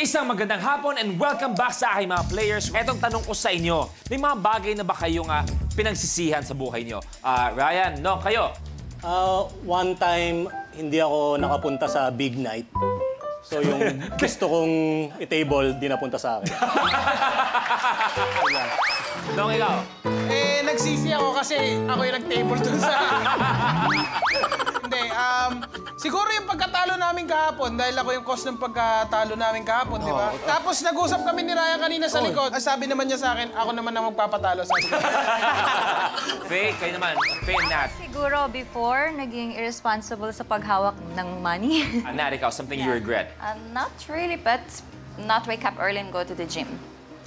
Isang magandang hapon and welcome back sa aking mga players. Etong tanong ko sa inyo, may mga bagay na ba kayong pinagsisihan sa buhay niyo? Ryan, no, kayo? One time, hindi ako nakapunta sa big night. So yung gusto kong i-table, di napunta sa akin. Dong, ikaw? Nagsisi ako kasi ako yung nag-table dun sa... Hindi, siguro yung pagkatalo namin kahapon, dahil ako yung cause ng pagkatalo namin kahapon, di ba? Tapos nag-usap kami ni Raya kanina sa likod. Sabi naman niya sa akin, ako naman ang magpapatalo sa akin. Faye, kayo naman. Faye and Nat. Siguro before, naging irresponsible sa paghawak ng money. Nat, ikaw, something you regret? Not really, but not wake up early and go to the gym.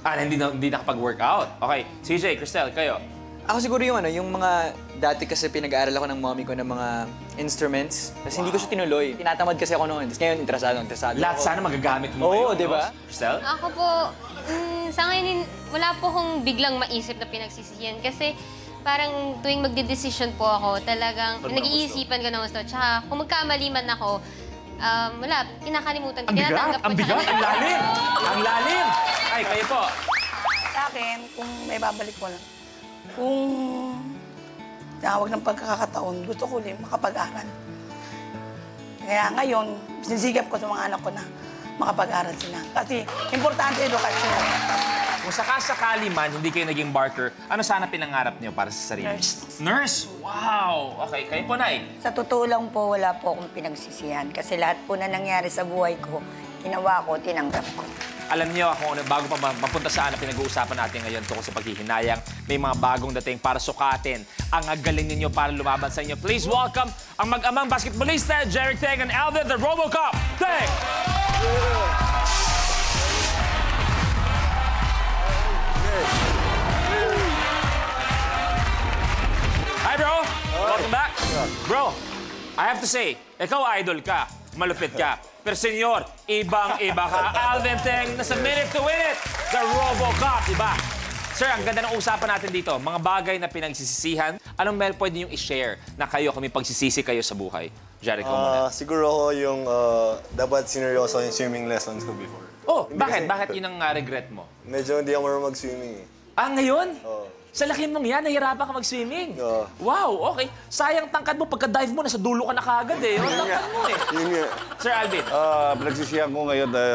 Hindi nakapag-workout. Okay, CJ, Cristel, kayo? Ako siguro yung yung mga dati kasi pinag-aaral ako ng mommy ko ng mga instruments. Tapos hindi ko siya tinuloy. Tinatamad kasi ako noon. Tapos ngayon, interesado Lahat ako. sana magagamit mo Oo, ngayon, di ba? No? Cristel? Ako po, sa ngayon, wala po akong biglang maisip na pinagsisihan. Kasi parang tuwing magdedesisyon po ako, talagang nag-iisipan ko ng gusto. Tsaka kung magkamali man ako, wala, kinakalimutan ko. Ang bigat! Ang bigat! Ang lalim! Ang lalim! Ay, kayo po. Sa akin, kung may babalik ko lang, kung tawag ng pagkakataon, gusto ko ulit makapag-aral. Kaya ngayon, sinisigap ko sa mga anak ko na makapag-aral sila. Kasi importante edukasyon. Kung sakasakali man, hindi kayo naging barker, ano sana pinangarap niyo para sa sarili? Nurse. Nurse? Wow! Okay, kayo po, Nay. Sa totoo lang po, wala po akong pinagsisihan. Kasi lahat po na nangyari sa buhay ko, ginawa ko, tinanggap ko. Alam niyo ako, bago pa mapunta sa pinag-uusapan natin ngayon tungkol sa paghihinayang, may mga bagong dating para sukatin ang galing ninyo para lumaban sa inyo. Please welcome ang mag-amang basketballista, Jeric Teng and Alvin, the RoboCop. Teng! Hi, bro! Welcome back. Bro, I have to say, ikaw idol ka, malupit ka. Pero senyor, ibang-iba ka. Alvin Teng, nasa minute to win it. The RoboCop, diba? Sir, ang ganda ng usapan natin dito. Mga bagay na pinagsisisihan. Anong pwede niyong i-share na kayo kung may pagsisisi kayo sa buhay? Jeric, muna. Siguro ako yung dapat sineryoso yung swimming lessons ko before. Oh, bakit? Bakit yun ang regret mo? Medyo hindi ako marunong mag-swimming eh. Ngayon? Oo. Sa laki mong yan, nahihirapan ka mag-swimming. Oo. Wow, okay. Sayang tangkad mo, pagka-dive mo, nasa dulo ka na kaagad eh. Yung tangkad mo eh. Yun nga. Sir Alvin. Pinagsisihan ko ngayon dahil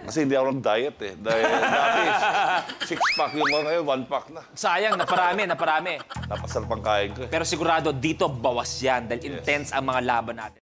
kasi hindi ako nag-diet eh. Dahil dati, 6-pack yung mga ngayon, 1-pack na. Sayang, naparami. Napasarap ang kain ko eh. Pero sigurado, dito bawas yan dahil intense ang mga laban natin.